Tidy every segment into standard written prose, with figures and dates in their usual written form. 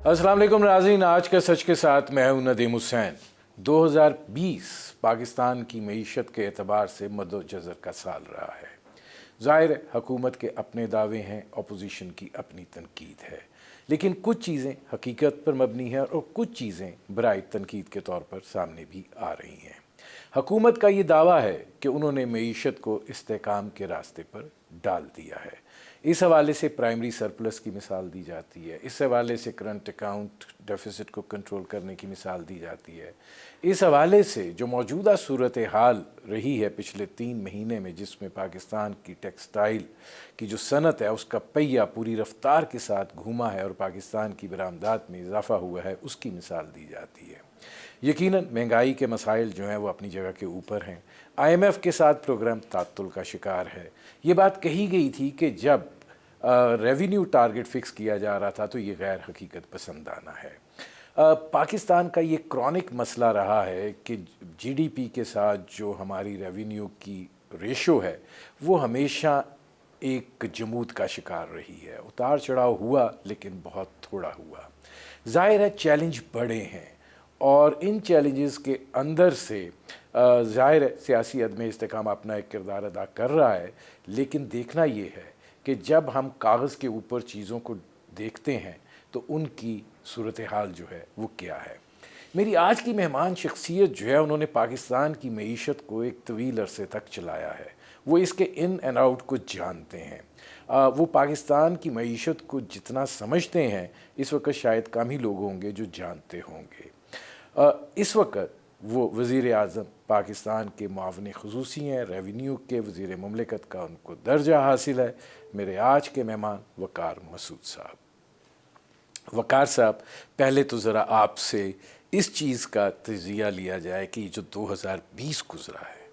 अस्सलाम वालेकुम नाज़रीन, आज का सच के साथ मैं हूं नदीम हुसैन। 2020 पाकिस्तान की मईशत के एतबार से मद्दोजज़र का साल रहा है। ज़ाहिर है हुकूमत के अपने दावे हैं, अपोजिशन की अपनी तनकीद है, लेकिन कुछ चीज़ें हकीकत पर मबनी हैं और कुछ चीज़ें बराए तनकीद के तौर पर सामने भी आ रही हैं। हुकूमत का ये दावा है कि उन्होंने मईशत को इस्तेहकाम के रास्ते पर डाल दिया है। इस हवाले से प्राइमरी सरप्लस की मिसाल दी जाती है, इस हवाले से करंट अकाउंट डेफिसिट को कंट्रोल करने की मिसाल दी जाती है। इस हवाले से जो मौजूदा सूरत हाल रही है पिछले 3 महीने में, जिसमें पाकिस्तान की टेक्सटाइल की जो सनत है उसका पहिया पूरी रफ्तार के साथ घूमा है और पाकिस्तान की बरामदात में इजाफा हुआ है, उसकी मिसाल दी जाती है। यकीनन महंगाई के मसाइल जो हैं वो अपनी जगह के ऊपर हैं। IMF के साथ प्रोग्राम तात्तुल का शिकार है। ये बात कही गई थी कि जब रेवेन्यू टारगेट फिक्स किया जा रहा था तो ये गैर हकीकत पसंदाना है। पाकिस्तान का ये क्रॉनिक मसला रहा है कि GDP के साथ जो हमारी रेवेन्यू की रेशो है वो हमेशा एक जमूद का शिकार रही है। उतार चढ़ाव हुआ लेकिन बहुत थोड़ा हुआ। ज़ाहिर है चैलेंज बड़े हैं और इन चैलेंजेस के अंदर से ज़ाहिर है सियासी अदम इस्तेकाम अपना एक किरदार अदा कर रहा है, लेकिन देखना ये है कि जब हम कागज़ के ऊपर चीज़ों को देखते हैं तो उनकी सूरत हाल जो है वो क्या है। मेरी आज की मेहमान शख्सियत जो है उन्होंने पाकिस्तान की मईशत को एक तवील अरसे तक चलाया है। वो इसके इन एंड आउट को जानते हैं। वो पाकिस्तान की मईशत को जितना समझते हैं इस वक्त शायद कम ही लोग होंगे जो जानते होंगे। इस वक्त वो वज़ीर आज़म पाकिस्तान के मुआवन ख़ुसूसी हैं, रेवेन्यू के वज़ीर मुमलिकत का उनको दर्जा हासिल है। मेरे आज के मेहमान वक़ार मसूद साहब। वक़ार साहब, पहले तो ज़रा आपसे इस चीज़ का तजिया लिया जाए कि जो 2020 गुज़रा है,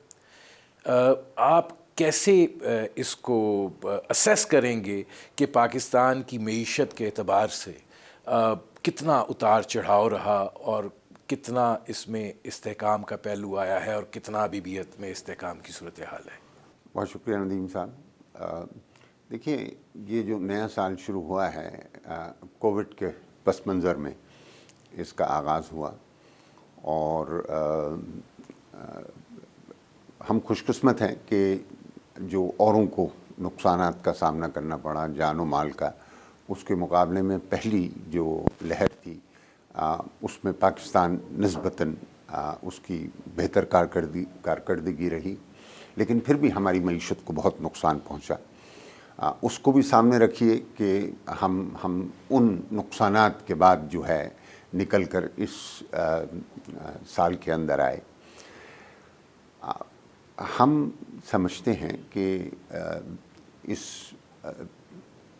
आप कैसे इसको असेस करेंगे कि पाकिस्तान की मईशत के एतबार से कितना उतार चढ़ाव रहा और कितना इसमें इस्तेहकाम का पहलू आया है और कितना अबीबियत में इस्तेहकाम की सूरत हाल है? बहुत शुक्रिया नदीम साहब। देखिए, ये जो नया साल शुरू हुआ है कोविड के पस मंज़र में इसका आगाज़ हुआ और हम खुशकिस्मत हैं कि जो औरों को नुकसानात का सामना करना पड़ा जान व माल का, उसके मुकाबले में पहली जो लहर थी उसमें पाकिस्तान निस्बतन उसकी बेहतर कारकर्दगी रही, लेकिन फिर भी हमारी मईशत को बहुत नुकसान पहुंचा। उसको भी सामने रखिए कि हम उन नुकसानात के बाद जो है निकल कर इस साल के अंदर आए। हम समझते हैं कि इस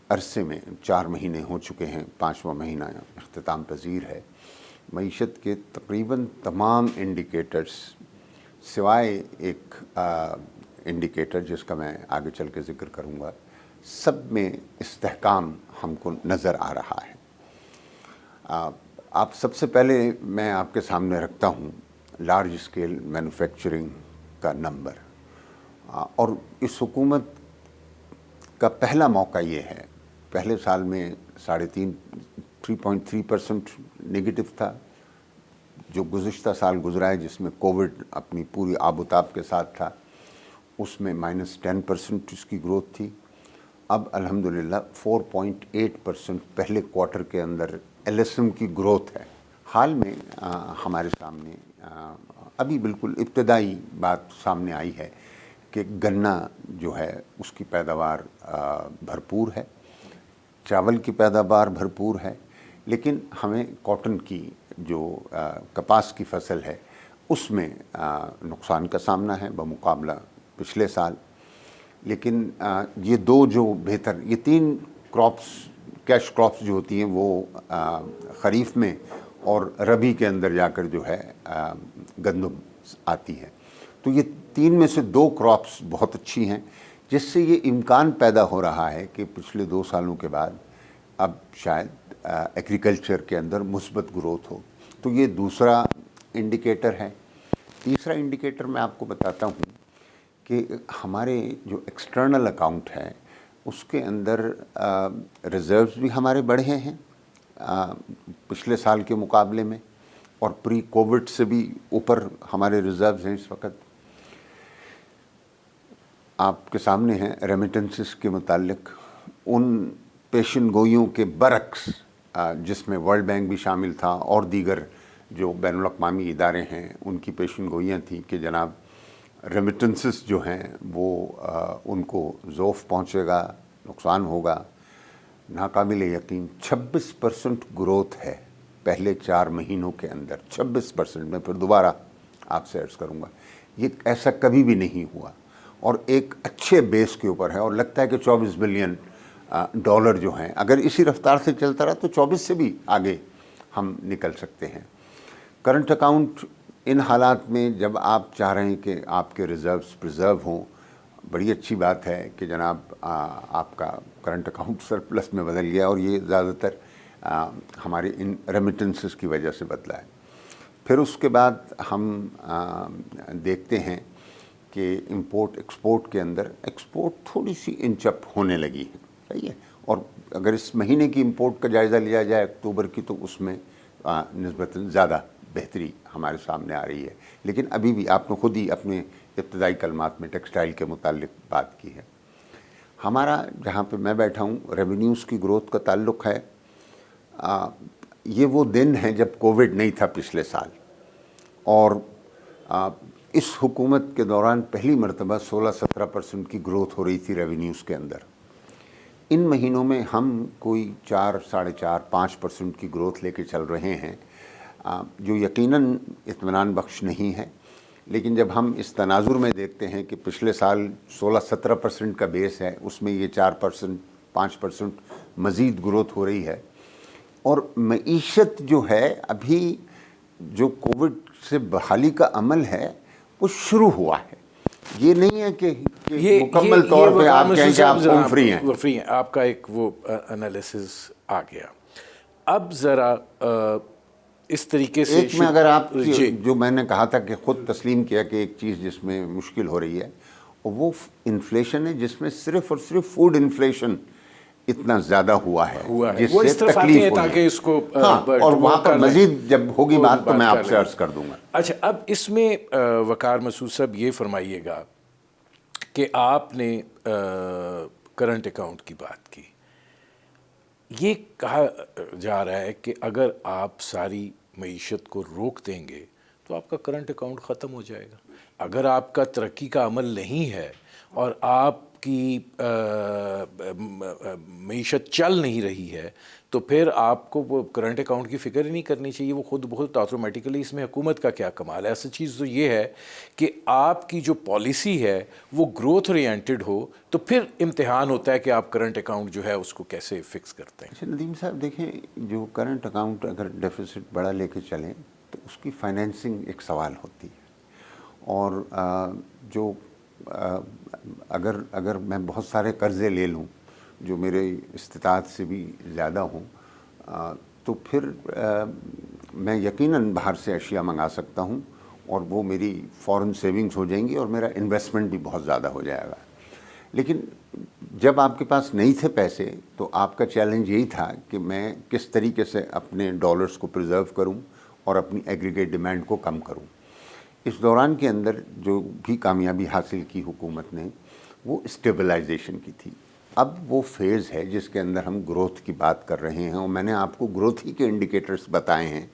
अरसे में 4 महीने हो चुके हैं, 5वां महीना अख्तिताम पजीर है। मईशत के तकरीबन तमाम इंडिकेटर्स सिवाय एक इंडिकेटर जिसका मैं आगे चल के ज़िक्र करूँगा, सब में इस्तेहकाम हमको नज़र आ रहा है। आप सबसे पहले मैं आपके सामने रखता हूँ लार्ज स्केल मैन्युफैक्चरिंग का नंबर, और इस हुकूमत का पहला मौका ये है। पहले साल में 3.3% नेगेटिव था। जो गुज़िश्ता साल गुज़रा है जिसमें कोविड अपनी पूरी आबोताब के साथ था, उसमें -10% इसकी ग्रोथ थी। अब अल्हम्दुलिल्लाह 4.8% पहले क्वार्टर के अंदर LSM की ग्रोथ है। हाल में हमारे सामने अभी बिल्कुल इब्तदाई बात सामने आई है कि गन्ना जो है उसकी पैदावार भरपूर है, चावल की पैदावार भरपूर है, लेकिन हमें कॉटन की जो कपास की फसल है उसमें नुकसान का सामना है बमुकाबला पिछले साल। लेकिन ये दो जो बेहतर, ये 3 क्रॉप्स, कैश क्रॉप्स जो होती हैं वो ख़रीफ में और रबी के अंदर जाकर जो है गंदम आती है, तो ये 3 में से 2 क्रॉप्स बहुत अच्छी हैं, जिससे ये इम्कान पैदा हो रहा है कि पिछले 2 सालों के बाद अब शायद एग्रीकल्चर के अंदर मुस्बत ग्रोथ हो। तो ये दूसरा इंडिकेटर है। तीसरा इंडिकेटर मैं आपको बताता हूँ कि हमारे जो एक्सटर्नल अकाउंट है उसके अंदर रिज़र्व्स भी हमारे बढ़े हैं पिछले साल के मुकाबले में, और प्री कोविड से भी ऊपर हमारे रिजर्व्स हैं इस वक्त। आपके सामने हैं रेमिटेंसेस के मुतालिक उन पेशन गोइयों के बरक्स, जिसमें वर्ल्ड बैंक भी शामिल था और दीगर जो बैनुल अक़वामी इदारे हैं उनकी पेशन गोइयाँ थी कि जनाब रेमिटेंसेस जो हैं वो उनको ज़ोफ़ पहुँचेगा, नुकसान होगा। नाकाबिल यकीन 26% ग्रोथ है पहले 4 महीनों के अंदर, 26%। मैं फिर दोबारा आपसे अर्ज़ करूँगा, ये ऐसा कभी भी नहीं हुआ और एक अच्छे बेस के ऊपर है। और लगता है कि 24 बिलियन डॉलर जो हैं, अगर इसी रफ्तार से चलता रहा तो 24 से भी आगे हम निकल सकते हैं। करंट अकाउंट इन हालात में जब आप चाह रहे हैं कि आपके रिज़र्व्स प्रिजर्व हों, बड़ी अच्छी बात है कि जनाब आपका करंट अकाउंट सरप्लस में बदल गया, और ये ज़्यादातर हमारे इन रेमिटेंसेस की वजह से बदला है। फिर उसके बाद हम देखते हैं कि इंपोर्ट एक्सपोर्ट के अंदर एक्सपोर्ट थोड़ी सी इंचअप होने लगी है, सही है। और अगर इस महीने की इंपोर्ट का जायज़ा लिया जाए अक्टूबर की, तो उसमें निस्बतन ज़्यादा बेहतरी हमारे सामने आ रही है। लेकिन अभी भी आपने खुद ही अपने इब्तदाई कलमात में टेक्सटाइल के मुतालिक बात की है। हमारा जहाँ पे मैं बैठा हूँ रेवेन्यूज़ की ग्रोथ का ताल्लुक़ है, ये वो दिन है जब कोविड नहीं था पिछले साल, और इस हुकूमत के दौरान पहली मरतबा 16-17% की ग्रोथ हो रही थी रेवेन्यूज़ के अंदर। इन महीनों में हम कोई 4, 4.5, 5% की ग्रोथ लेके चल रहे हैं, जो यकीनन इत्मीनान बख्श नहीं है। लेकिन जब हम इस तनाजुर में देखते हैं कि पिछले साल 16-17% का बेस है, उसमें ये 4%, 5% मज़ीद ग्रोथ हो रही है, और मईशत जो है अभी जो कोविड से बहाली का अमल है वो शुरू हुआ है। ये नहीं है कि मुकम्मल तौर पे आप कहें कि आप होम फ्री हैं। आपका एक वो एनालिसिस आ गया। अब ज़रा इस तरीके से एक में अगर आप जो मैंने कहा था कि ख़ुद तस्लीम किया कि एक चीज़ जिसमें मुश्किल हो रही है वो इन्फ्लेशन है, जिसमें सिर्फ़ और सिर्फ फूड इन्फ्लेशन इतना ज़्यादा हुआ है वो इस तरफ आते हैं ताकि इसको और वहाँ पर मज़ीद जब होगी बात तो मैं आपसे अर्ज़ कर दूँगा। अच्छा, अब इसमें वकार मसूद साहब ये फरमाइएगा कि आपने करंट अकाउंट की बात की, ये कहा जा रहा है कि अगर आप सारी मईशत को रोक देंगे तो आपका करंट अकाउंट ख़त्म हो जाएगा। अगर आपका तरक्की का अमल नहीं है और आपकी मईशत चल नहीं रही है तो फिर आपको वो करंट अकाउंट की फ़िक्र ही नहीं करनी चाहिए, वो खुद बहुत ऑटोमेटिकली। इसमें हुकूमत का क्या कमाल है? ऐसी चीज़ तो ये है कि आपकी जो पॉलिसी है वो ग्रोथ ओरिएंटेड हो, तो फिर इम्तिहान होता है कि आप करंट अकाउंट जो है उसको कैसे फ़िक्स करते हैं। अच्छा नदीम साहब, देखें, जो करंट अकाउंट अगर डेफिसिट बड़ा लेके चलें तो उसकी फाइनेंसिंग एक सवाल होती है, और जो अगर मैं बहुत सारे कर्ज़े ले लूँ जो मेरे इस्तिताअत से भी ज़्यादा हों, तो फिर मैं यकीनन बाहर से अशिया मंगा सकता हूँ और वो मेरी फ़ॉरेन सेविंग्स हो जाएंगी और मेरा इन्वेस्टमेंट भी बहुत ज़्यादा हो जाएगा। लेकिन जब आपके पास नहीं थे पैसे तो आपका चैलेंज यही था कि मैं किस तरीके से अपने डॉलर्स को प्रिजर्व करूँ और अपनी एग्रीगेट डिमांड को कम करूँ। इस दौरान के अंदर जो भी कामयाबी हासिल की हुकूमत ने वो स्टेबलाइजेशन की थी। अब वो फेज़ है जिसके अंदर हम ग्रोथ की बात कर रहे हैं, और मैंने आपको ग्रोथ ही के इंडिकेटर्स बताए हैं।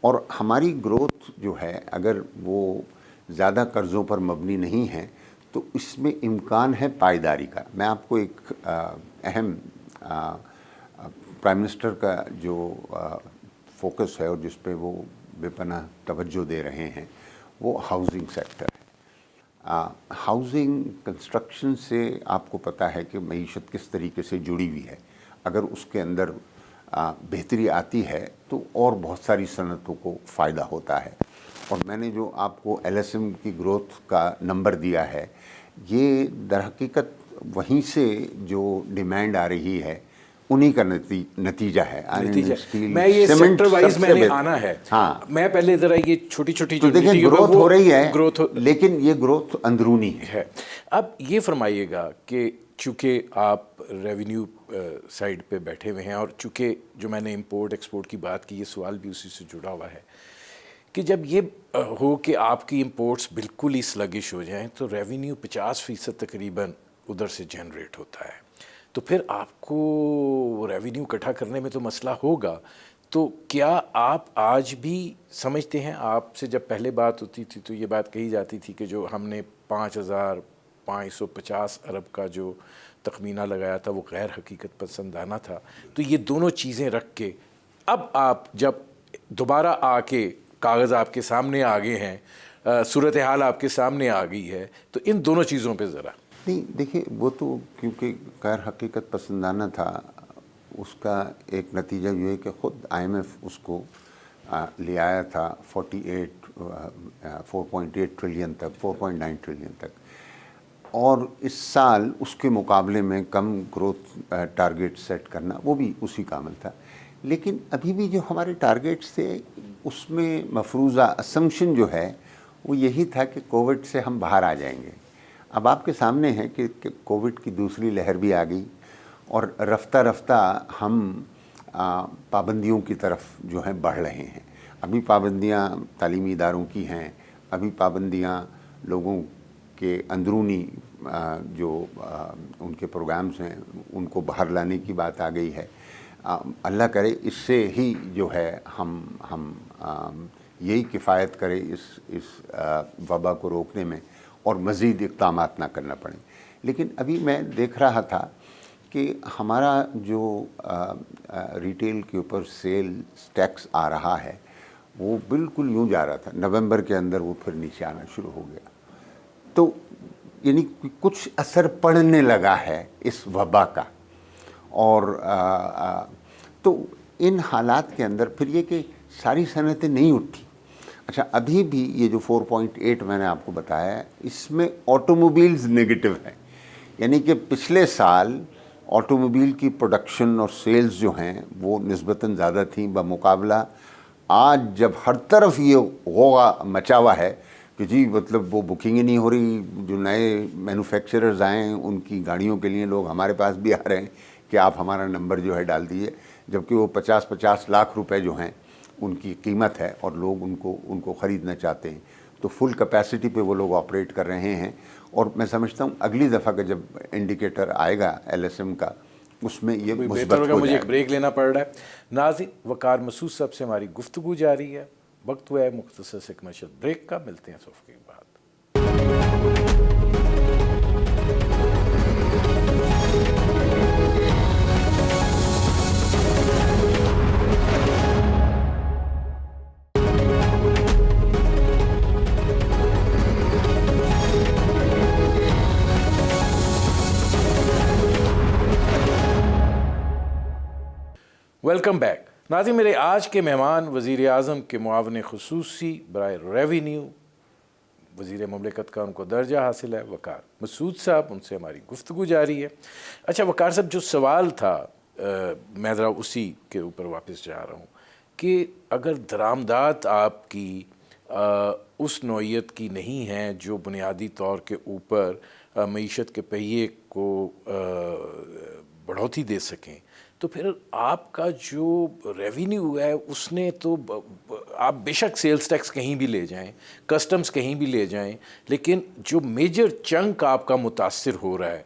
और हमारी ग्रोथ जो है अगर वो ज़्यादा कर्ज़ों पर मबनी नहीं है तो इसमें इम्कान है पायदारी का। मैं आपको एक अहम प्राइम मिनिस्टर का जो फोकस है और जिस पे वो बेपनाह तवज्जो दे रहे हैं वो हाउसिंग सेक्टर है। हाउसिंग कंस्ट्रक्शन से आपको पता है कि मईशत किस तरीके से जुड़ी हुई है। अगर उसके अंदर बेहतरी आती है तो और बहुत सारी सनतों को फ़ायदा होता है। और मैंने जो आपको LSM की ग्रोथ का नंबर दिया है, ये दरहकीकत वहीं से जो डिमांड आ रही है उन्हीं का नतीजा है। मैं ये सेक्टर वाइज मैंने आना है। हाँ, मैं पहले ज़रा ये छोटी छोटी तो देखें ग्रोथ हो रही है, लेकिन ये ग्रोथ अंदरूनी है। अब ये फरमाइएगा कि चूँकि आप रेवेन्यू साइड पे बैठे हुए हैं, और चूँकि जो मैंने इंपोर्ट एक्सपोर्ट की बात की, ये सवाल भी उसी से जुड़ा हुआ है कि जब ये हो कि आपकी इंपोर्ट्स बिल्कुल ही स्लगिश हो जाएं तो रेवेन्यू 50% तकरीबन उधर से जनरेट होता है, तो फिर आपको रेवेन्यू इकट्ठा करने में तो मसला होगा। तो क्या आप आज भी समझते हैं, आपसे जब पहले बात होती थी तो ये बात कही जाती थी कि जो हमने 5,550 अरब का जो तखमीना लगाया था वो गैर हकीकत पसंदाना था, तो ये दोनों चीज़ें रख के अब आप जब दोबारा आके कागज़ आपके सामने आ गए हैं, सूरत हाल आपके सामने आ गई है, तो इन दोनों चीज़ों पे ज़रा। नहीं देखिए, वो तो क्योंकि गैर हकीकत पसंदाना था, उसका एक नतीजा ये है कि ख़ुद IMF उसको ले आया था 4.8 ट्रिलियन तक, 4.9 ट्रिलियन तक, और इस साल उसके मुकाबले में कम ग्रोथ टारगेट सेट करना वो भी उसी का अमल था। लेकिन अभी भी जो हमारे टारगेट्स थे उसमें मफरूज़ा असम्पशन जो है वो यही था कि कोविड से हम बाहर आ जाएंगे। अब आपके सामने है कि कोविड की दूसरी लहर भी आ गई और रफ्ता रफ्ता हम पाबंदियों की तरफ जो है बढ़ रहे हैं। अभी पाबंदियां तालीमी इदारों की हैं, अभी पाबंदियां लोगों के अंदरूनी जो उनके प्रोग्राम्स हैं उनको बाहर लाने की बात आ गई है। अल्लाह करे इससे ही जो है हम यही किफ़ायत करे इस वबा को रोकने में और मज़ीद इक़दामात ना करना पड़े। लेकिन अभी मैं देख रहा था कि हमारा जो रिटेल के ऊपर सेल्स टैक्स आ रहा है वो बिल्कुल यूँ जा रहा था, नवंबर के अंदर वो फिर नीचे आना शुरू हो गया। तो यानी कुछ असर पड़ने लगा है इस वबा का। और तो इन हालात के अंदर फिर ये कि सारी सनतें नहीं उठी। अच्छा, अभी भी ये जो 4.8 मैंने आपको बताया है, इसमें ऑटोमोबाइल्स नेगेटिव है, यानी कि पिछले साल ऑटोमोबाइल की प्रोडक्शन और सेल्स जो हैं वो निस्बतन ज़्यादा थी बमुकाबला आज जब हर तरफ ये होगा मचा हुआ है कि जी मतलब वो बुकिंग ही नहीं हो रही। जो नए मैन्युफैक्चरर्स आए उनकी गाड़ियों के लिए लोग हमारे पास भी आ रहे हैं कि आप हमारा नंबर जो है डाल दीजिए, जबकि वो 50-50 लाख रुपए जो हैं उनकी कीमत है और लोग उनको ख़रीदना चाहते हैं। तो फुल कैपेसिटी पे वो लोग ऑपरेट कर रहे हैं। और मैं समझता हूँ अगली दफ़ा का जब इंडिकेटर आएगा LSM का उसमें ये मुस्बत हो जाएगा। मुझे एक ब्रेक लेना पड़ रहा है। नाज़रीन, वकार मसूद साहब से हमारी गुफ्तगू जारी है। वक्त हुआ है मुख्तसर से कमर्शियल ब्रेक का। मिलते हैं सोफ के बाद। Welcome back. नाज़रीन, मेरे आज के मेहमान वज़ीर आज़म के मुआवन ख़ुसूसी बराए रेवेन्यू वज़ीर मुमलिकत का उनको दर्जा हासिल है वकार मसूद साहब, उनसे हमारी गुफ्तगू जारी है। अच्छा वकार साहब, जो सवाल था मैं ज़रा उसी के ऊपर वापस जा रहा हूँ कि अगर दरामदात आपकी उस नौइयत की नहीं है जो बुनियादी तौर के ऊपर मईशत के पहिए को बढ़ोतरी दे सकें, तो फिर आपका जो रेवेन्यू है उसने तो आप बेशक सेल्स टैक्स कहीं भी ले जाएं, कस्टम्स कहीं भी ले जाएं, लेकिन जो मेजर चंक आपका मुतासिर हो रहा है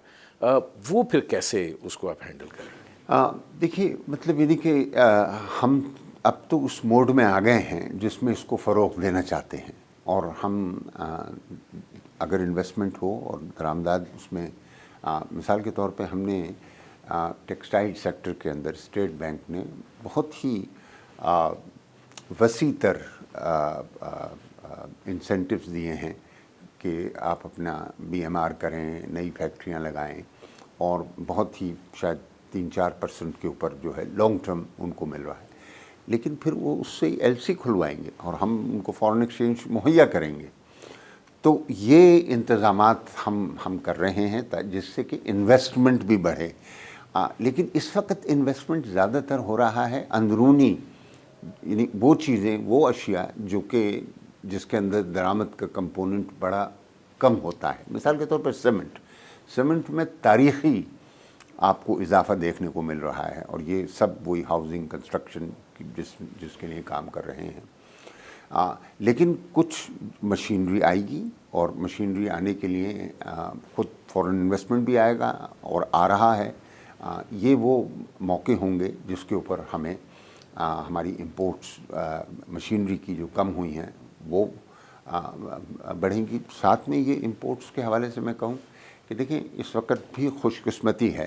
वो फिर कैसे उसको आप हैंडल करेंगे? देखिए मतलब यदि कि हम अब तो उस मोड में आ गए हैं जिसमें इसको फ़रोग़ देना चाहते हैं और हम अगर इन्वेस्टमेंट हो और दरामदाद उसमें मिसाल के तौर पे हमने टेक्सटाइल सेक्टर के अंदर स्टेट बैंक ने बहुत ही वसी तर इंसेंटिव्स दिए हैं कि आप अपना BMR करें, नई फैक्ट्रियां लगाएं और बहुत ही शायद 3-4% के ऊपर जो है लॉन्ग टर्म उनको मिल रहा है। लेकिन फिर वो उससे LC खुलवाएंगे और हम उनको फॉरेन एक्सचेंज मुहैया करेंगे। तो ये इंतज़ामात हम कर रहे हैं जिससे कि इन्वेस्टमेंट भी बढ़े। लेकिन इस वक्त इन्वेस्टमेंट ज़्यादातर हो रहा है अंदरूनी, यानी वो चीज़ें, वो अशिया जो कि जिसके अंदर दरामद का कंपोनेंट बड़ा कम होता है। मिसाल के तौर पर सीमेंट में तारीख़ी आपको इजाफा देखने को मिल रहा है, और ये सब वही हाउसिंग कंस्ट्रक्शन जिसके लिए काम कर रहे हैं। लेकिन कुछ मशीनरी आएगी, और मशीनरी आने के लिए खुद फॉरेन इन्वेस्टमेंट भी आएगा और आ रहा है। ये वो मौके होंगे जिसके ऊपर हमें हमारी इंपोर्ट्स मशीनरी की जो कम हुई हैं वो बढ़ेंगी। साथ में ये इंपोर्ट्स के हवाले से मैं कहूँ कि देखिए, इस वक्त भी खुशकिस्मती है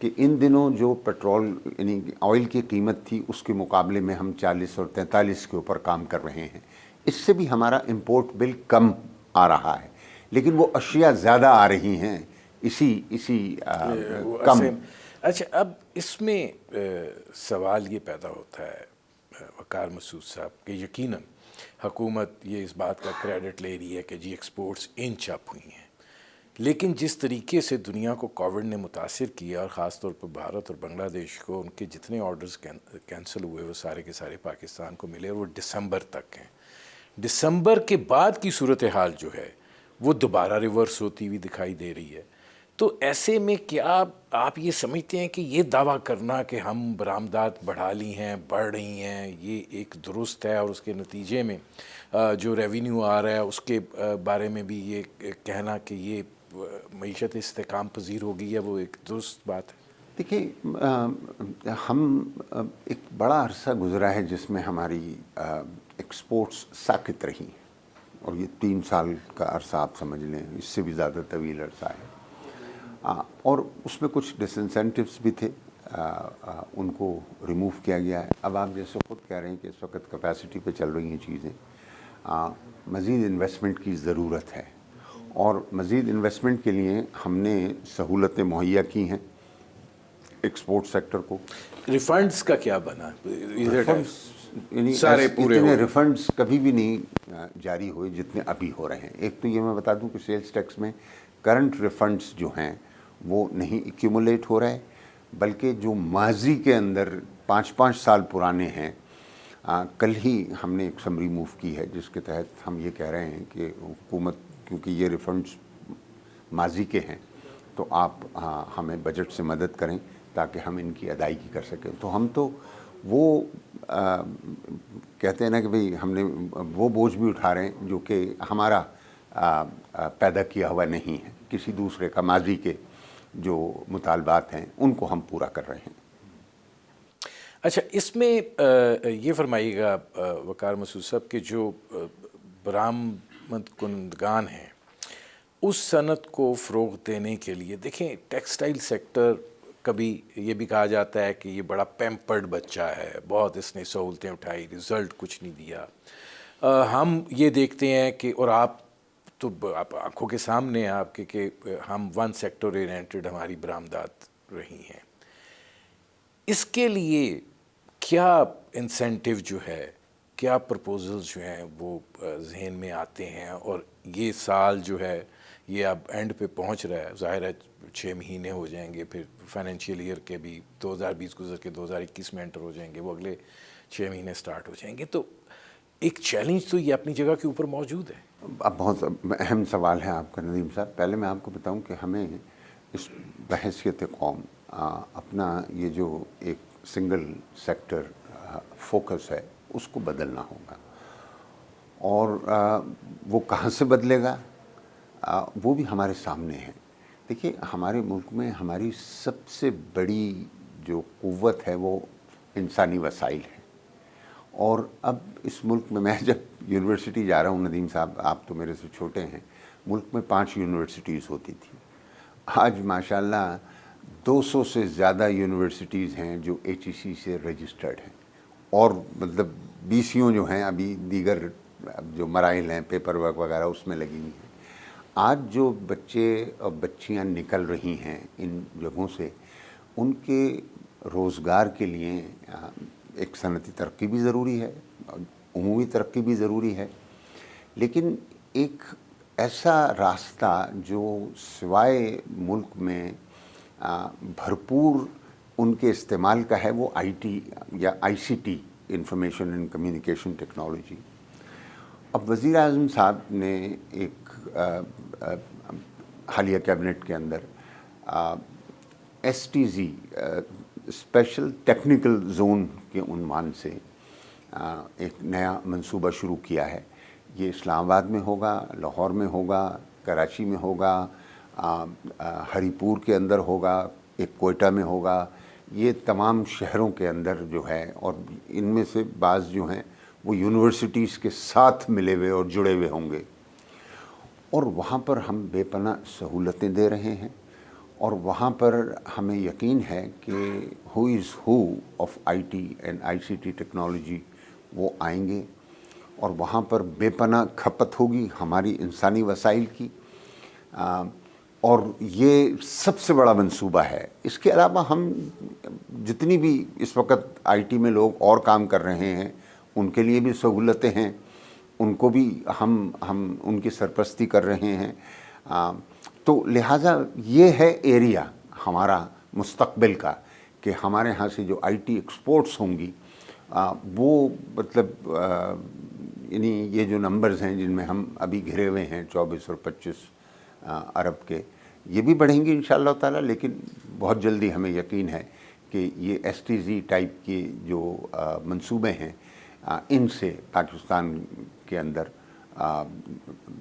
कि इन दिनों जो पेट्रोल यानी ऑयल की कीमत थी उसके मुकाबले में हम 40 और 43 के ऊपर काम कर रहे हैं। इससे भी हमारा इंपोर्ट बिल कम आ रहा है, लेकिन वो अशिया ज़्यादा आ रही हैं इसी कम। अच्छा, अब इसमें सवाल ये पैदा होता है वकार मसूद साहब कि यकीनन हुकूमत ये इस बात का क्रेडिट ले रही है कि जी एक्सपोर्ट्स इंच अप हुई हैं, लेकिन जिस तरीके से दुनिया को कोविड ने मुतासिर किया और ख़ास तौर पर भारत और बांग्लादेश को उनके जितने ऑर्डर्स कैंसिल हुए वो सारे के सारे पाकिस्तान को मिले, और वो दिसंबर तक हैं। दिसंबर के बाद की सूरत हाल जो है वो दोबारा रिवर्स होती हुई दिखाई दे रही है। तो ऐसे में क्या आप ये समझते हैं कि ये दावा करना कि हम बरामदात बढ़ा ली हैं, बढ़ रही हैं, ये एक दुरुस्त है, और उसके नतीजे में जो रेवेन्यू आ रहा है उसके बारे में भी ये कहना कि ये मईशत इस्तेकाम पजीर होगी, है वो एक दुरुस्त बात है? देखिए, हम एक बड़ा अरसा गुजरा है जिसमें हमारी एक्सपोर्ट्स साकित रही, और ये 3 साल का अरसा आप समझ लें, इससे भी ज़्यादा तवील अरसा है। और उसमें कुछ डिसइंसेंटिव्स भी थे, उनको रिमूव किया गया है। अब आप जैसे खुद कह रहे हैं कि इस वक्त कैपेसिटी पे चल रही हैं चीज़ें, मज़ीद इन्वेस्टमेंट की ज़रूरत है, और मज़ीद इन्वेस्टमेंट के लिए हमने सहूलतें मुहैया की हैं एक्सपोर्ट सेक्टर को। रिफंड्स का क्या बना? सारे पूरे इतने रिफंड्स कभी भी नहीं जारी हुए जितने अभी हो रहे हैं। एक तो ये मैं बता दूं कि सेल्स टैक्स में करंट रिफंड्स जो हैं वो नहीं एक्यूमुलेट हो रहे, बल्कि जो माजी के अंदर 5-5 साल पुराने हैं, कल ही हमने एक समरी मूव की है जिसके तहत हम ये कह रहे हैं कि हुकूमत, क्योंकि ये रिफंड्स माजी के हैं, तो आप हमें बजट से मदद करें ताकि हम इनकी अदायगी कर सकें। तो हम तो वो कहते हैं ना कि भाई हमने वो बोझ भी उठा रहे हैं जो कि हमारा पैदा किया हुआ नहीं है, किसी दूसरे का माजी के जो मुतालबात हैं उनको हम पूरा कर रहे हैं। अच्छा, इसमें ये फरमाइएगा वकार मसूद साहब कि जो बरामद कुनदगान हैं उस सनत को फ़रोग़ देने के लिए, देखें टेक्सटाइल सेक्टर, कभी ये भी कहा जाता है कि ये बड़ा पैम्पर्ड बच्चा है, बहुत इसने सहूलतें उठाई, रिज़ल्ट कुछ नहीं दिया। हम ये देखते हैं कि, और आप तो आप आँखों के सामने आपके कि हम वन सेक्टर ओरिएंटेड हमारी बरामदात रही हैं। इसके लिए क्या इंसेंटिव जो है, क्या प्रपोजल्स जो हैं वो जहन में आते हैं? और ये साल जो है ये अब एंड पे पहुंच रहा है, ज़ाहिर है 6 महीने हो जाएंगे, फिर फाइनेंशियल ईयर के भी 2020 गुजर के 2021 में एंटर हो जाएंगे, वो अगले 6 महीने स्टार्ट हो जाएंगे। तो एक चैलेंज तो ये अपनी जगह के ऊपर मौजूद है। अब बहुत अहम सवाल है आपका नदीम साहब। पहले मैं आपको बताऊं कि हमें इस बहैसियत कौम अपना ये जो एक सिंगल सेक्टर फोकस है उसको बदलना होगा, और वो कहाँ से बदलेगा वो भी हमारे सामने है। देखिए, हमारे मुल्क में हमारी सबसे बड़ी जो क़ुव्वत है वो इंसानी वसाइल है, और अब इस मुल्क में, मैं जब यूनिवर्सिटी जा रहा हूँ नदीम साहब, आप तो मेरे से छोटे हैं, मुल्क में 5 यूनिवर्सिटीज़ होती थी, आज माशाल्लाह 200 से ज़्यादा यूनिवर्सिटीज़ हैं जो HEC से रजिस्टर्ड हैं, और मतलब BCO जो हैं अभी दीगर जो मराइल हैं, पेपर वर्क वगैरह उसमें लगी हुई हैं। आज जो बच्चे और बच्चियाँ निकल रही हैं इन जगहों से, उनके रोज़गार के लिए एक सनती तरक्की भी ज़रूरी है, उमूमी तरक्की भी ज़रूरी है, लेकिन एक ऐसा रास्ता जो सिवाय मुल्क में भरपूर उनके इस्तेमाल का है वो IT या ICT, information and communication technology. अब वज़ीर आज़म साहब ने एक हालिया कैबिनेट के अंदर STZ स्पेशल टेक्निकल जोन के उन्वान से एक नया मंसूबा शुरू किया है। ये इस्लामाबाद में होगा, लाहौर में होगा, कराची में होगा, हरीपुर के अंदर होगा, एक कोयटा में होगा। ये तमाम शहरों के अंदर जो है, और इनमें से बाज़ जो हैं वो यूनिवर्सिटीज़ के साथ मिले हुए और जुड़े हुए होंगे, और वहाँ पर हम बेपनाह सहूलतें दे रहे हैं। और वहाँ पर हमें यकीन है कि who is who of IT and ICT technology वो आएंगे, और वहाँ पर बेपनाह खपत होगी हमारी इंसानी वसाइल की। और ये सबसे बड़ा मंसूबा है। इसके अलावा हम जितनी भी इस वक्त IT में लोग और काम कर रहे हैं उनके लिए भी सहूलतें हैं, उनको भी हम उनकी सरपरस्ती कर रहे हैं। तो लिहाजा ये है एरिया हमारा मुस्तक़बिल का, कि हमारे यहाँ से जो IT एक्सपोर्ट्स होंगी वो मतलब यानी ये जो नंबर्स हैं जिनमें हम अभी घिरे हुए हैं 24 और 25 अरब के, ये भी बढ़ेंगे इंशाअल्लाह ताला। लेकिन बहुत जल्दी हमें यकीन है कि ये STZ टाइप के जो मंसूबे हैं इनसे पाकिस्तान के अंदर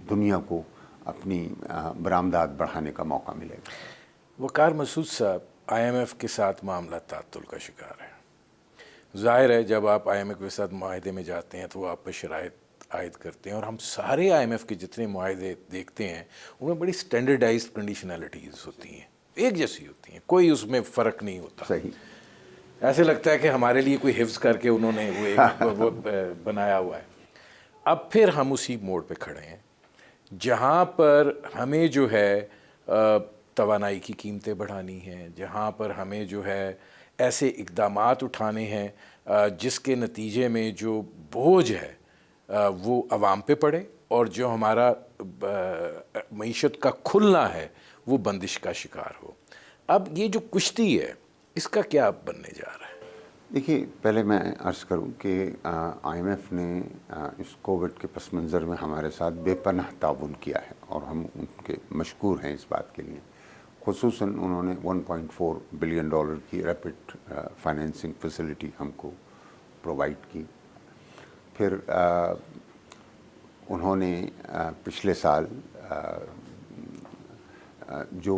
दुनिया को अपनी बरामदात बढ़ाने का मौका मिलेगा। वकार मसूद साहब, IMF के साथ मामला तातुल का शिकार है। ज़ाहिर है जब आप IMF के साथ माहदे में जाते हैं तो वो आप पर शराइत आयद करते हैं, और हम सारे IMF के जितने माहदे देखते हैं उनमें बड़ी स्टैंडर्डाइज्ड कंडीशनैलिटीज़ होती हैं, एक जैसी होती हैं, कोई उसमें फ़र्क नहीं होता। सही, ऐसे लगता है कि हमारे लिए कोई हिफ्ज़ करके उन्होंने वो बनाया हुआ है। अब फिर हम उसी मोड़ पे खड़े हैं जहाँ पर हमें जो है तवानाई की कीमतें बढ़ानी हैं, जहाँ पर हमें जो है ऐसे इक़दामात उठाने हैं जिसके नतीजे में जो बोझ है वो आवाम पे पड़े, और जो हमारा मईशत का खुलना है वो बंदिश का शिकार हो। अब ये जो कुश्ती है इसका क्या बनने जा रहा है? देखिए, पहले मैं अर्ज़ करूं कि IMF ने इस कोविड के पस मंज़र में हमारे साथ बेपनाह ताउन किया है, और हम उनके मशकूर हैं इस बात के लिए। ख़ुसूसन उन्होंने $1.4 बिलियन की रैपिड फाइनेंसिंग फैसिलिटी हमको प्रोवाइड की। फिर उन्होंने पिछले साल जो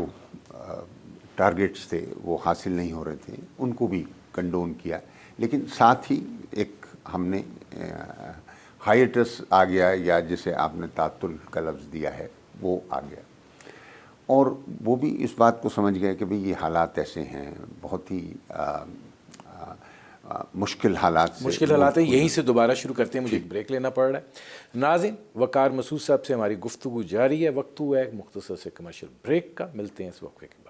टारगेट्स थे वो हासिल नहीं हो रहे थे उनको भी कंडोन किया, लेकिन साथ ही एक हमने हाइएटस आ गया, या जिसे आपने तातुल का लफ्ज़ दिया है वो आ गया, और वो भी इस बात को समझ गए कि भाई ये हालात ऐसे हैं, बहुत ही मुश्किल हालात है। यहीं से दोबारा शुरू करते हैं, मुझे एक ब्रेक लेना पड़ रहा है। नाज़रीन, वकार मसूद साहब से हमारी गुफ्तगू जारी है। वक्त हुआ है मुख्तसर से कमर्शियल ब्रेक का, मिलते हैं इस वक्फे के बाद।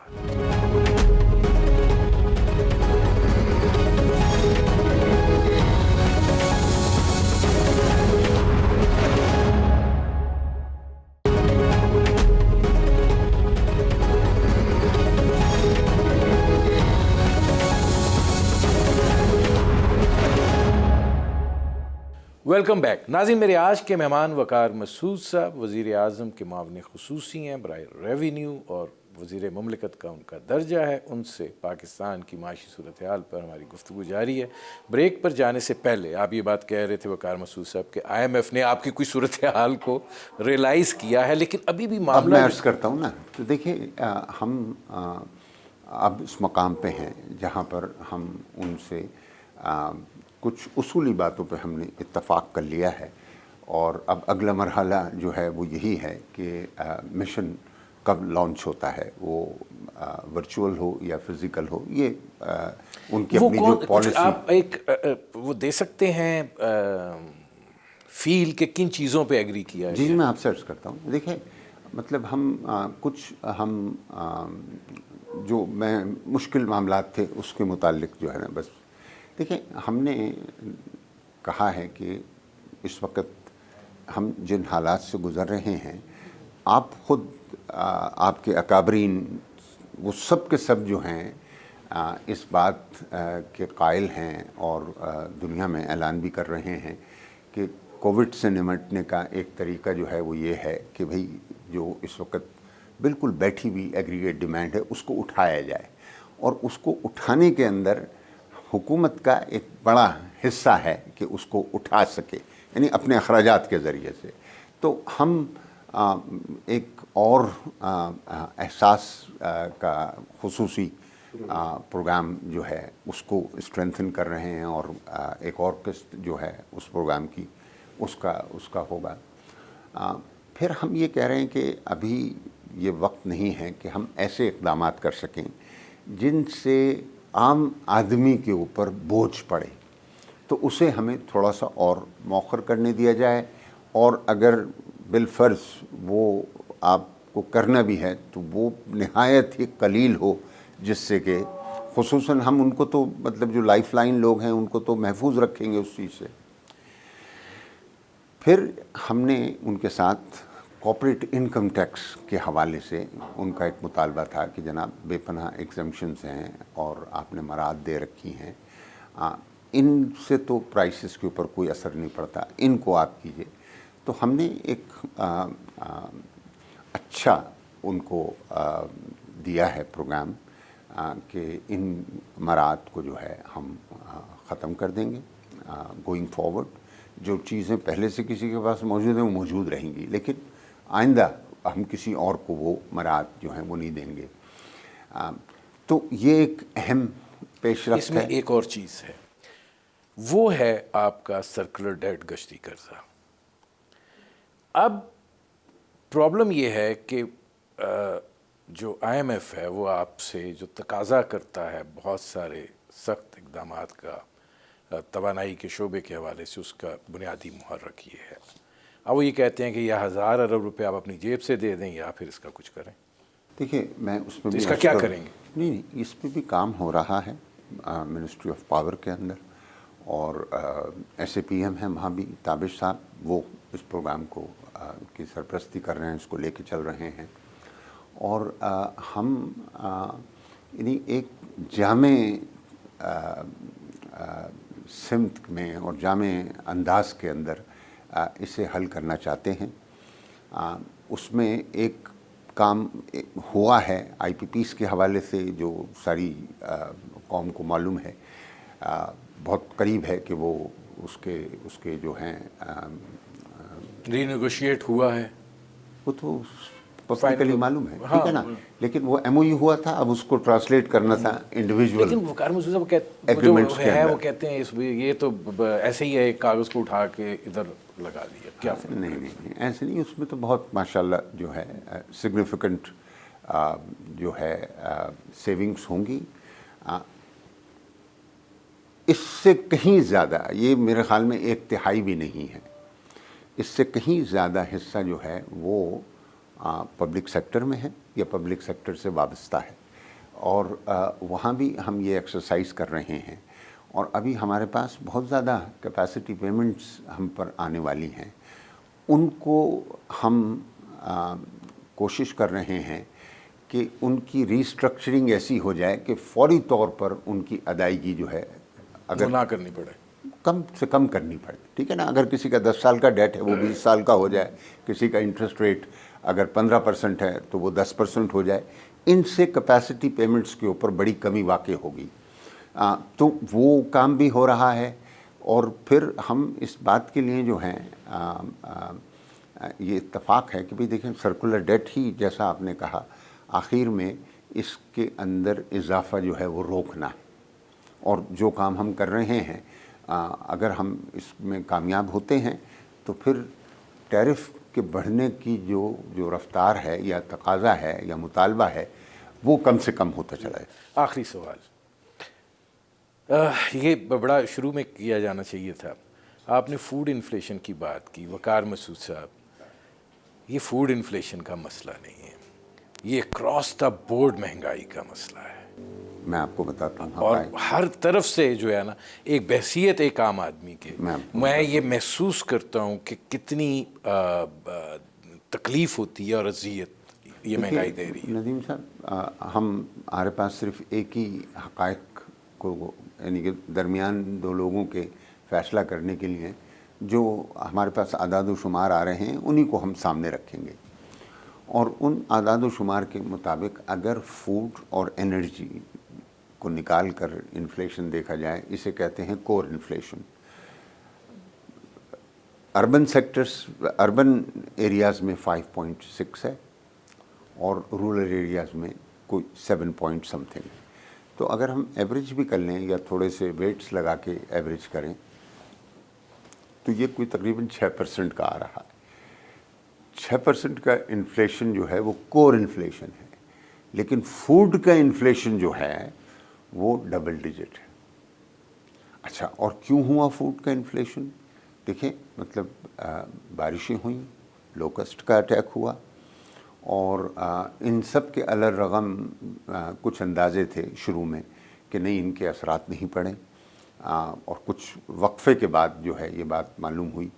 Welcome back. नाज़रीन, मेरे आज के मेहमान वकार मसूद साहब वज़ीर आज़म के मावने ख़ुसूसी हैं बराए रेवेन्यू, और वज़ीर मुमलिकत का उनका दर्जा है। उनसे पाकिस्तान की माशी सूरत हाल पर हमारी गुफ्तगू जारी है। ब्रेक पर जाने से पहले आप ये बात कह रहे थे वकार मसूद साहब कि IMF ने आपकी कोई सूरत हाल को रियलाइज़ किया है, लेकिन अभी भी मामला मैं अर्ज़ करता हूँ ना, तो देखिए हम अब इस मकाम पे हैं जहाँ पर हम उनसे कुछ उसूली बातों पे हमने इत्तफ़ाक़ कर लिया है, और अब अगला मरहला जो है वो यही है कि मिशन कब लॉन्च होता है, वो वर्चुअल हो या फिज़िकल हो, ये उनकी अपनी जो पॉलिसी। आप एक वो दे सकते हैं फील के किन चीज़ों पे एग्री किया है? जी, मैं आपसे अर्ज़ करता हूँ। देखिए, मतलब हम जो मैं मुश्किल मामलात थे उसके मुतालिक जो है ना, बस देखिए, हमने कहा है कि इस वक्त हम जिन हालात से गुज़र रहे हैं, आप ख़ुद आपके अकाबरीन वो सब के सब जो हैं इस बात के कायल हैं, और दुनिया में ऐलान भी कर रहे हैं कि कोविड से निमटने का एक तरीका जो है वो ये है कि भाई जो इस वक्त बिल्कुल बैठी हुई एग्रीगेट डिमांड है उसको उठाया जाए, اور اس کو اٹھانے کے اندر حکومت کا ایک بڑا حصہ ہے کہ اس کو اٹھا سکے، یعنی اپنے اخراجات کے ذریعے سے. تو ہم ایک اور احساس کا خصوصی پروگرام جو ہے اس کو اسٹرینتھن کر رہے ہیں، اور ایک اور قسط جو ہے اس پروگرام کی اس کا ہوگا. پھر ہم یہ کہہ رہے ہیں کہ ابھی یہ وقت نہیں ہے کہ ہم ایسے اقدامات کر سکیں جن سے عام آدمی کے اوپر بوجھ پڑے، تو اسے ہمیں تھوڑا سا اور مؤخر کرنے دیا جائے، اور اگر بالفرض وہ آپ کو کرنا بھی ہے تو وہ نہایت ہی قلیل ہو، جس سے کہ خصوصاً ہم ان کو تو مطلب جو لائف لائن لوگ ہیں ان کو تو محفوظ رکھیں گے اس چیز سے. پھر ہم نے ان کے ساتھ کارپوریٹ انکم ٹیکس کے حوالے سے ان کا ایک مطالبہ تھا کہ جناب بے پناہ ایگزمپشنز ہیں اور آپ نے مراد دے رکھی ہیں، ان سے تو پرائسز کے اوپر کوئی اثر نہیں پڑتا، ان کو آپ کیجئے. تو ہم نے ایک اچھا ان کو دیا ہے پروگرام کہ ان مراد کو جو ہے ہم ختم کر دیں گے گوئنگ فارورڈ. جو چیزیں پہلے سے کسی کے پاس موجود ہیں وہ موجود رہیں گی، لیکن آئندہ ہم کسی اور کو وہ مراد جو ہیں وہ نہیں دیں گے. تو یہ ایک اہم پیش رفت ہے. اس میں ایک اور چیز ہے، وہ ہے آپ کا سرکولر ڈیٹ گشتی قرضہ. اب پرابلم یہ ہے کہ جو آئی ایم ایف ہے وہ آپ سے جو تقاضا کرتا ہے بہت سارے سخت اقدامات کا، توانائی کے شعبے کے حوالے سے اس کا بنیادی محرک یہ ہے. اب وہ یہ کہتے ہیں کہ یا 1000 ارب روپے آپ اپنی جیب سے دے دیں یا پھر اس کا کچھ کریں. دیکھیے میں اس میں تو بھی اس کا کیا کریں گے؟ نہیں، اس پہ بھی کام ہو رہا ہے منسٹری آف پاور کے اندر، اور ایس اے پی ایم ہیں وہاں بھی تابش صاحب، وہ اس پروگرام کو کی سرپرستی کر رہے ہیں، اس کو لے کے چل رہے ہیں. اور ہم یعنی ایک جامع سمت میں اور جامع انداز کے اندر اسے حل کرنا چاہتے ہیں. اس میں ایک کام ہوا ہے آئی پی پیز کے حوالے سے، جو ساری قوم کو معلوم ہے، بہت قریب ہے کہ وہ اس کے جو ہیں ری نیگوشیٹ ہوا ہے، وہ تو پبلکلی معلوم ہے، ٹھیک ہے نا. لیکن وہ ایم او یو ہوا تھا، اب اس کو ٹرانسلیٹ کرنا تھا انڈیویجول لیکن وقار مسعود ایگریمنٹس کے ہے، اندر. وہ کہتے ہیں یہ تو ایسے ہی ہے، ایک کاغذ کو اٹھا کے ادھر لگا دیا. کیا نہیں ایسے نہیں، اس میں تو بہت ماشاءاللہ جو ہے سگنیفیکنٹ جو ہے سیونگز ہوں گی. اس سے کہیں زیادہ، یہ میرے خیال میں 1/3 بھی نہیں ہے، اس سے کہیں زیادہ حصہ جو ہے وہ پبلک سیکٹر میں ہے یا پبلک سیکٹر سے وابستہ ہے. اور وہاں بھی ہم یہ ایکسرسائز کر رہے ہیں، اور ابھی ہمارے پاس بہت زیادہ کیپیسٹی پیمنٹس ہم پر آنے والی ہیں. ان کو ہم کوشش کر رہے ہیں کہ ان کی ریسٹرکچرنگ ایسی ہو جائے کہ فوری طور پر ان کی ادائیگی جو ہے اگر نہ کرنی پڑے، کم سے کم کرنی پڑے، ٹھیک ہے نا. اگر کسی کا 10 سال کا ڈیٹ ہے وہ 20 سال کا ہو جائے، کسی کا انٹرسٹ ریٹ اگر 15% ہے تو وہ 10% ہو جائے. ان سے کیپیسٹی پیمنٹس کے اوپر بڑی کمی واقع ہوگی. تو وہ کام بھی ہو رہا ہے. اور پھر ہم اس بات کے لیے جو ہیں یہ اتفاق ہے کہ بھی دیکھیں سرکولر ڈیٹ ہی جیسا آپ نے کہا، آخر میں اس کے اندر اضافہ جو ہے وہ روکنا ہے. اور جو کام ہم کر رہے ہیں اگر ہم اس میں کامیاب ہوتے ہیں تو پھر ٹیرف کے بڑھنے کی جو رفتار ہے یا تقاضا ہے یا مطالبہ ہے وہ کم سے کم ہوتا چلا ہے. آخری سوال، یہ بڑا شروع میں کیا جانا چاہیے تھا. آپ نے فوڈ انفلیشن کی بات کی. وقار مسعود صاحب، یہ فوڈ انفلیشن کا مسئلہ نہیں ہے، یہ کراس دا بورڈ مہنگائی کا مسئلہ ہے. میں آپ کو بتاتا ہوں، اور ہر طرف سے جو ہے نا، ایک بحثیت ایک عام آدمی کے میں یہ محسوس کرتا ہوں کہ کتنی تکلیف ہوتی ہے اور اذیت یہ مہنگائی دے رہی ہے. ندیم صاحب، ہمارے پاس صرف ایک ہی حقائق کو، یعنی کہ درمیان دو لوگوں کے فیصلہ کرنے کے لیے جو ہمارے پاس اعداد و شمار آ رہے ہیں انہی کو ہم سامنے رکھیں گے. اور ان اعداد و شمار کے مطابق اگر فوڈ اور انرجی को निकाल कर इन्फ्लेशन देखा जाए, इसे कहते हैं कोर इन्फ्लेशन। अर्बन एरियाज़ में 5.6 है और रूरल एरियाज़ में कोई 7 पॉइंट समथिंग है। तो अगर हम एवरेज भी कर लें या थोड़े से वेट्स लगा के एवरेज करें तो ये कोई तकरीबन 6% का आ रहा है। 6% का इन्फ्लेशन जो है वो कोर इन्फ्लेशन है, लेकिन फूड का इन्फ्लेशन जो है वो डबल डिजिट है। अच्छा, और क्यों हुआ फूड का इन्फ्लेशन? देखिए, मतलब बारिशें हुई, लोकस्ट का अटैक हुआ और इन सब के अलग रकम कुछ अंदाजे थे शुरू में कि नहीं, इनके असरात नहीं पड़े, और कुछ वक्फे के बाद जो है ये बात मालूम हुई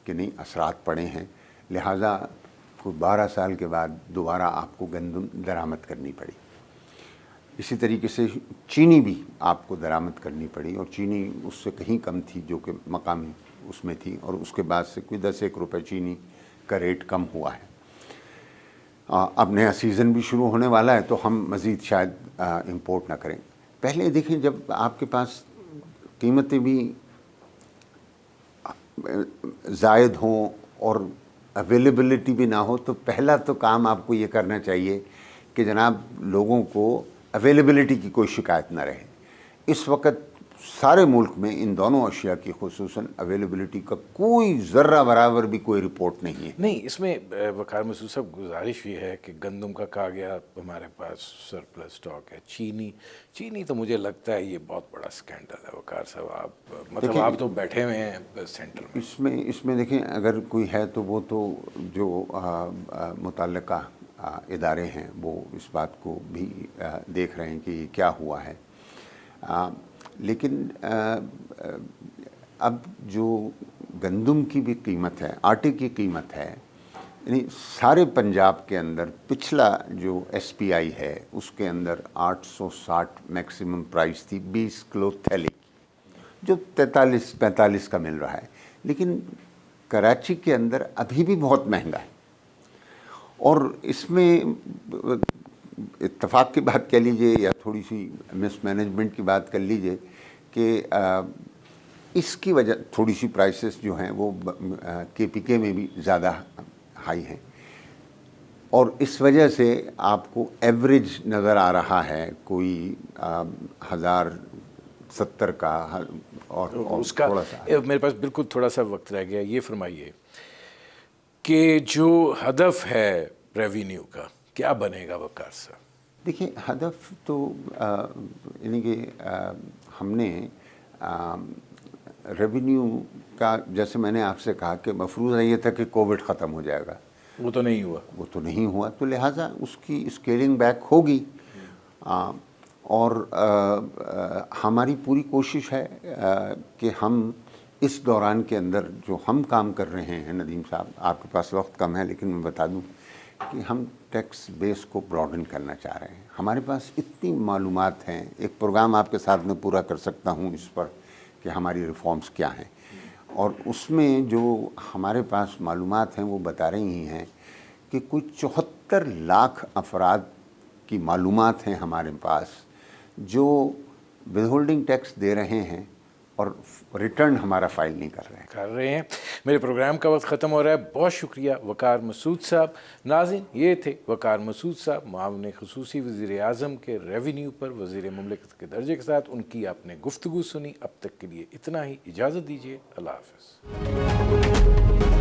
कि नहीं, असरात पड़े हैं। लिहाजा कोई 12 साल के बाद दोबारा आपको गंदम दरामद करनी पड़ी। इसी तरीके से चीनी भी आपको दरामद करनी पड़ी, और चीनी उससे कहीं कम थी जो कि मकामी उसमें थी, और उसके बाद से कोई 10-1 रुपये चीनी का रेट कम हुआ है। अब नया सीज़न भी शुरू होने वाला है तो हम मज़ीद शायद इंपोर्ट ना करें। पहले देखिए, जब आपके पास कीमतें भी ज़ायद हों और अवेलेबिलिटी भी ना हो, तो पहला तो काम आपको ये करना चाहिए कि जनाब लोगों को अवेलेबिलिटी की कोई शिकायत ना रहे। इस वक्त सारे मुल्क में इन दोनों अशिया की खुसूसन अवेलेबिलिटी का कोई ज़र्रा बराबर भी कोई रिपोर्ट नहीं है। नहीं, इसमें वकार मसूद साहब गुजारिश ये है कि गंदम का कहा गया हमारे पास सरप्लस स्टॉक है। चीनी तो मुझे लगता है ये बहुत बड़ा स्कैंडल है वकार साहब। आप मतलब आप तो बैठे हुए हैं सेंटर में। इसमें देखें, अगर कोई है तो वो तो जो मुतल्लिका इदारे हैं वो इस बात को भी देख रहे हैं कि क्या हुआ है। लेकिन अब जो गंदम की भी कीमत है, आटे की कीमत है, यानी सारे पंजाब के अंदर पिछला जो SPI है उसके अंदर 860 मैक्सिमम प्राइस थी 20 किलो थैली, जो 43-45 का मिल रहा है। लेकिन कराची के अंदर अभी भी बहुत महंगा है, और इसमें इत्तफाक की बात कह लीजिए या थोड़ी सी मिसमैनेजमेंट की बात कर लीजिए कि इसकी वजह थोड़ी सी प्राइसेस जो हैं वो KPK में भी ज़्यादा हाई हैं, और इस वजह से आपको एवरेज नज़र आ रहा है कोई 1070 का, और उसका थोड़ा सा मेरे पास बिल्कुल थोड़ा सा वक्त रह गया। ये फरमाइए कि जो हदफ है रेवेन्यू का क्या बनेगा वकार साहब? देखिए, हदफ तो यानी कि हमने रेवेन्यू का, जैसे मैंने आपसे कहा कि मफरूज़ा ये था कि कोविड ख़त्म हो जाएगा, वो तो नहीं हुआ। तो लिहाजा उसकी स्केलिंग बैक होगी। और हमारी पूरी कोशिश है कि हम इस दौरान के अंदर जो हम काम कर रहे हैं, नदीम साहब आपके पास वक्त कम है लेकिन मैं बता दूं कि हम टैक्स बेस को ब्रॉडन करना चाह रहे हैं। हमारे पास इतनी मालूमात हैं, एक प्रोग्राम आपके साथ में पूरा कर सकता हूं इस पर कि हमारी रिफॉर्म्स क्या हैं, और उसमें जो हमारे पास मालूमात हैं वो बता रही हैं कि कोई 74 लाख अफराद की मालूमात हैं हमारे पास जो विदहोल्डिंग टैक्स दे रहे हैं और रिटर्न हमारा फाइल नहीं कर रहे हैं। मेरे प्रोग्राम का वक्त ख़त्म हो रहा है। बहुत शुक्रिया वकार मसूद साहब। नाज़रीन, ये थे वकार मसूद साहब, मुआविन ख़ुसूसी वज़ीर आज़म के रेवेन्यू पर वज़ीर मुमलिकत के दर्जे के साथ उनकी आपने गुफ्तगू सुनी। अब तक के लिए इतना ही, इजाज़त दीजिए। अल्लाह हाफ़िज़।